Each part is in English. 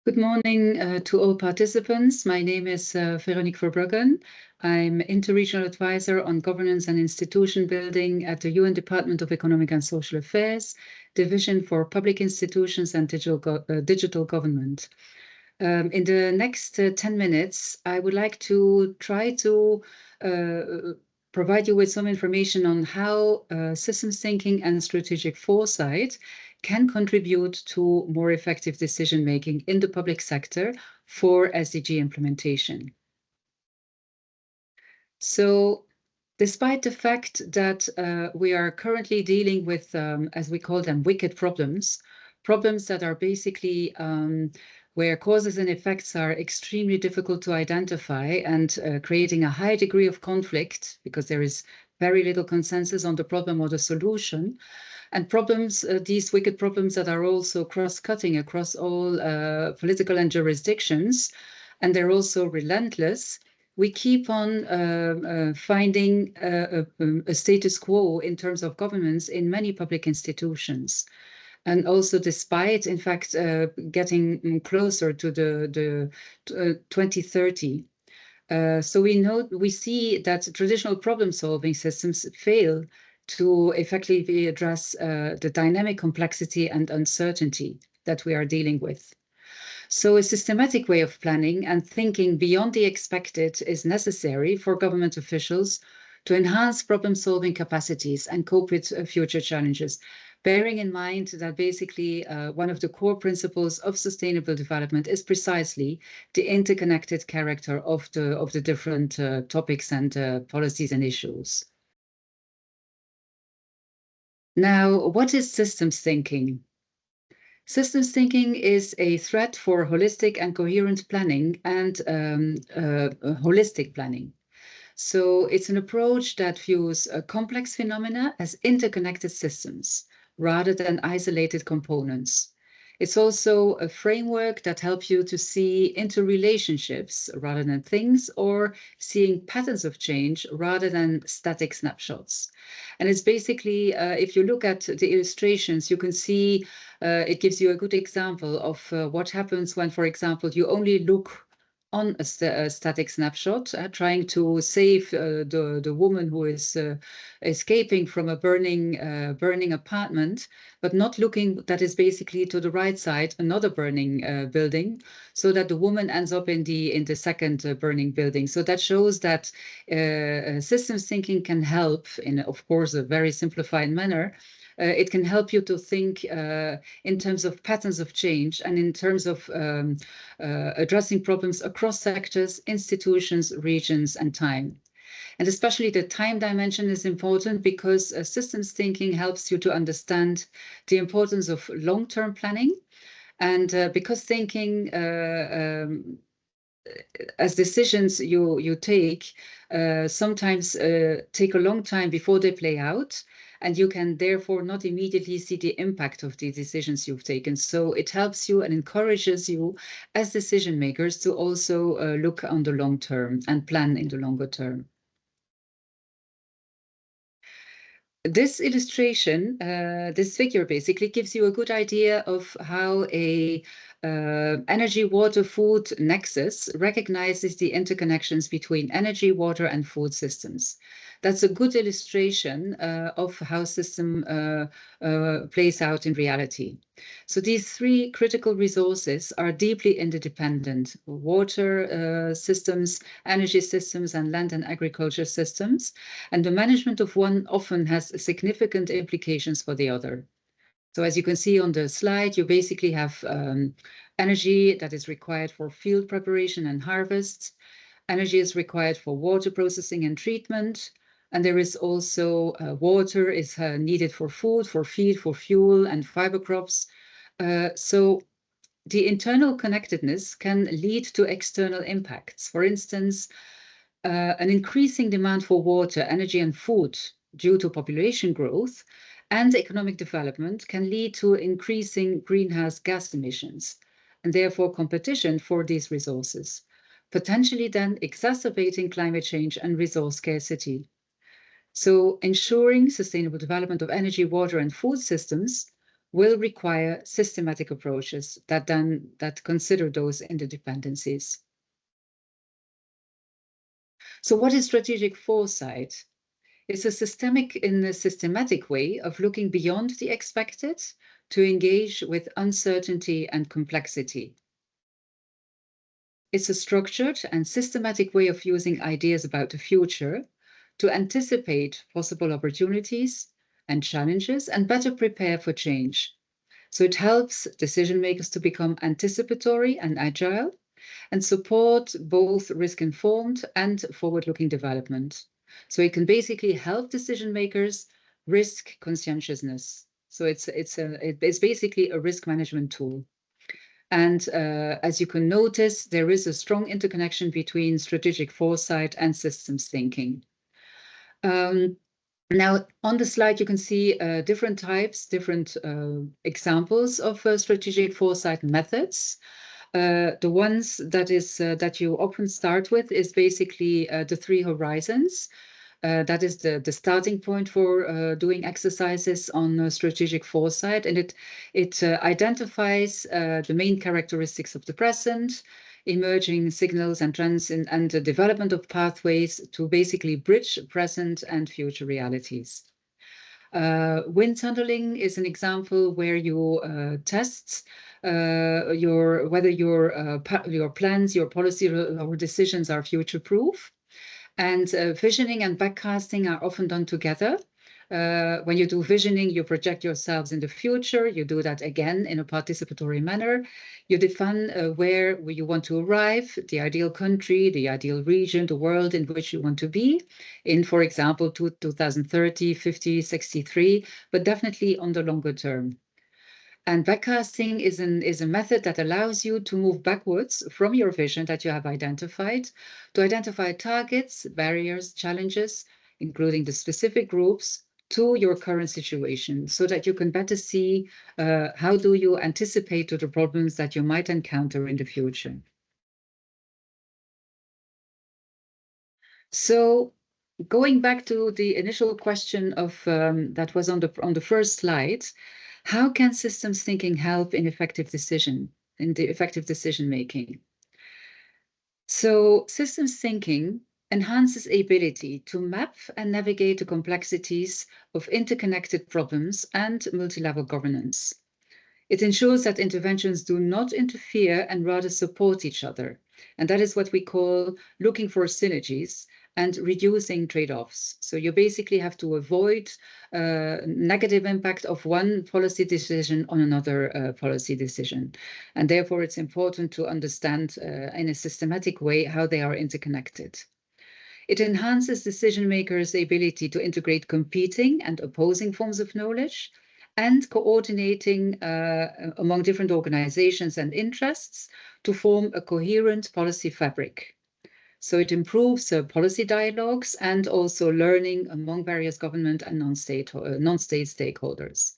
Good morning to all participants. My name is Veronique Verbruggen. I'm Interregional Advisor on Governance and Institution Building at the UN Department of Economic and Social Affairs, Division for Public Institutions and Digital Government. In the next 10 minutes, I would like to try to provide you with some information on how systems thinking and strategic foresight can contribute to more effective decision-making in the public sector for SDG implementation. So, despite the fact that we are currently dealing with, as we call them, wicked problems that are basically where causes and effects are extremely difficult to identify and creating a high degree of conflict because there is very little consensus on the problem or the solution. And problems, these wicked problems that are also cross-cutting across all political and jurisdictions, and they're also relentless. We keep on finding a status quo in terms of governance in many public institutions. And also despite, in fact, getting closer to the 2030. So we see that traditional problem-solving systems fail to effectively address the dynamic complexity and uncertainty that we are dealing with. So a systematic way of planning and thinking beyond the expected is necessary for government officials to enhance problem-solving capacities and cope with future challenges, bearing in mind that basically one of the core principles of sustainable development is precisely the interconnected character of the different topics and policies and issues. Now, what is systems thinking? Systems thinking is a threat for holistic and coherent planning and holistic planning. So it's an approach that views complex phenomena as interconnected systems rather than isolated components. It's also a framework that helps you to see interrelationships rather than things, or seeing patterns of change rather than static snapshots. And it's basically, if you look at the illustrations, you can see it gives you a good example of what happens when, for example, you only look on a static snapshot, trying to save the woman who is escaping from a burning apartment, but not looking that is basically to the right side, another burning building, so that the woman ends up in the second burning building. So that shows that systems thinking can help in, of course, a very simplified manner. It can help you to think in terms of patterns of change and in terms of addressing problems across sectors, institutions, regions, and time. And especially the time dimension is important because systems thinking helps you to understand the importance of long-term planning. And because thinking as decisions you take sometimes take a long time before they play out, and you can therefore not immediately see the impact of the decisions you've taken. So it helps you and encourages you as decision makers to also look on the long term and plan in the longer term. This illustration, this figure basically gives you a good idea of how a energy, water, food nexus recognizes the interconnections between energy, water, and food systems. That's a good illustration of how system plays out in reality. So these three critical resources are deeply interdependent: water systems, energy systems, and land and agriculture systems. And the management of one often has significant implications for the other. So as you can see on the slide, you basically have energy that is required for field preparation and harvest. Energy is required for water processing and treatment. And there is also water is needed for food, for feed, for fuel, and fiber crops. So the internal connectedness can lead to external impacts. For instance, an increasing demand for water, energy, and food due to population growth and economic development can lead to increasing greenhouse gas emissions, and therefore competition for these resources, potentially then exacerbating climate change and resource scarcity. So ensuring sustainable development of energy, water, and food systems will require systematic approaches that consider those interdependencies. So what is strategic foresight? It's a systematic way of looking beyond the expected to engage with uncertainty and complexity. It's a structured and systematic way of using ideas about the future to anticipate possible opportunities and challenges and better prepare for change. So it helps decision makers to become anticipatory and agile and support both risk-informed and forward-looking development. So it can basically help decision makers risk conscientiousness. So it's basically a risk management tool. And as you can notice, there is a strong interconnection between strategic foresight and systems thinking. Now, on the slide, you can see different types, different examples of strategic foresight methods. The ones that you often start with is basically the 3 horizons. That is the starting point for doing exercises on strategic foresight, and it identifies the main characteristics of the present, emerging signals and trends, and the development of pathways to basically bridge present and future realities. Wind tunneling is an example where you test whether your plans, your policy, or decisions are future-proof. And visioning and backcasting are often done together. When you do visioning, you project yourselves in the future. You do that again in a participatory manner. You define where you want to arrive, the ideal country, the ideal region, the world in which you want to be in, for example, 2030, 50, 63, but definitely on the longer term. And backcasting is a method that allows you to move backwards from your vision that you have identified to identify targets, barriers, challenges, including the specific groups, to your current situation so that you can better see how do you anticipate to the problems that you might encounter in the future. So going back to the initial question of that was on the first slide, how can systems thinking help in the effective decision making? So systems thinking enhances ability to map and navigate the complexities of interconnected problems and multi-level governance. It ensures that interventions do not interfere and rather support each other. And that is what we call looking for synergies and reducing trade-offs. So you basically have to avoid negative impact of one policy decision on another policy decision. And therefore, it's important to understand in a systematic way how they are interconnected. It enhances decision makers' ability to integrate competing and opposing forms of knowledge and coordinating among different organizations and interests to form a coherent policy fabric. So it improves policy dialogues and also learning among various government and non-state stakeholders.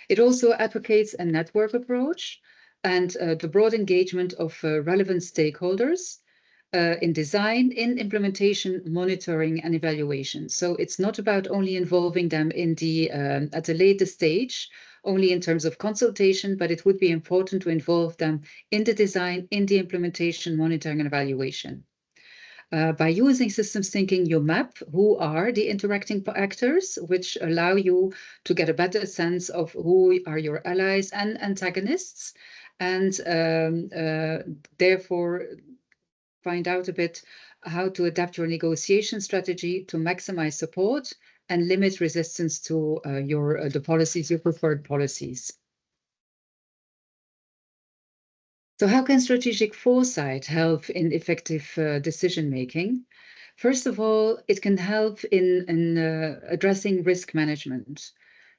It also advocates a network approach and the broad engagement of relevant stakeholders in design, in implementation, monitoring, and evaluation. So it's not about only involving them in at a later stage, only in terms of consultation, but it would be important to involve them in the design, in the implementation, monitoring, and evaluation. By using systems thinking, you map who are the interacting actors, which allow you to get a better sense of who are your allies and antagonists, and therefore find out a bit how to adapt your negotiation strategy to maximize support and limit resistance to your preferred policies. So how can strategic foresight help in effective decision-making? First of all, it can help in addressing risk management.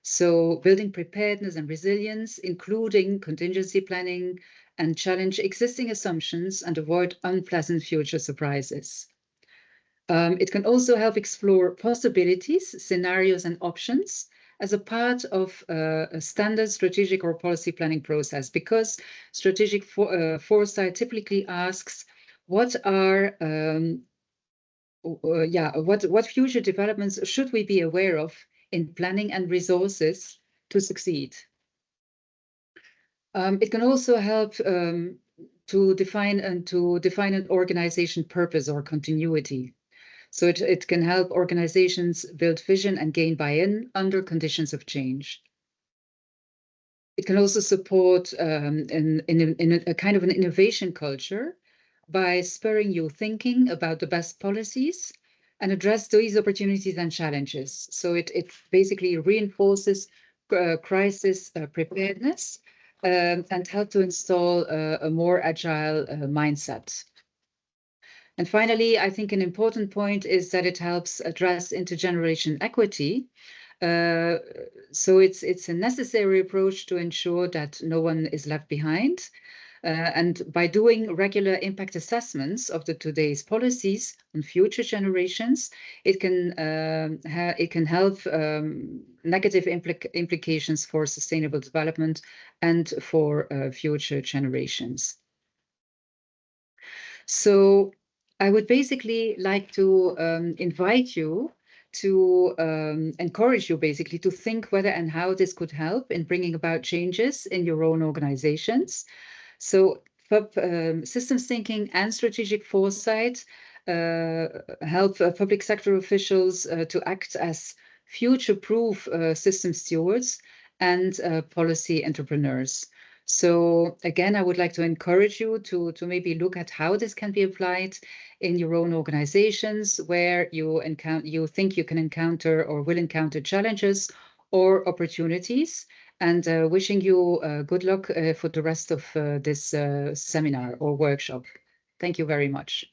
So building preparedness and resilience, including contingency planning, and challenge existing assumptions and avoid unpleasant future surprises. It can also help explore possibilities, scenarios, and options as a part of a standard strategic or policy planning process, because strategic foresight typically asks what are what future developments should we be aware of in planning and resources to succeed. It can also help to define an organization purpose or continuity. So it can help organizations build vision and gain buy-in under conditions of change. It can also support in a kind of an innovation culture by spurring you thinking about the best policies and address these opportunities and challenges. So it basically reinforces crisis preparedness and help to install a more agile mindset. And finally, I think an important point is that it helps address intergeneration equity. So it's a necessary approach to ensure that no one is left behind. And by doing regular impact assessments of today's policies on future generations, it can help negative implications for sustainable development and for future generations. So I would basically like to invite you to encourage you basically to think whether and how this could help in bringing about changes in your own organizations. So systems thinking and strategic foresight help public sector officials to act as future-proof system stewards and policy entrepreneurs. So again, I would like to encourage you to maybe look at how this can be applied in your own organizations where you think you can encounter or will encounter challenges or opportunities. And wishing you good luck for the rest of this seminar or workshop. Thank you very much.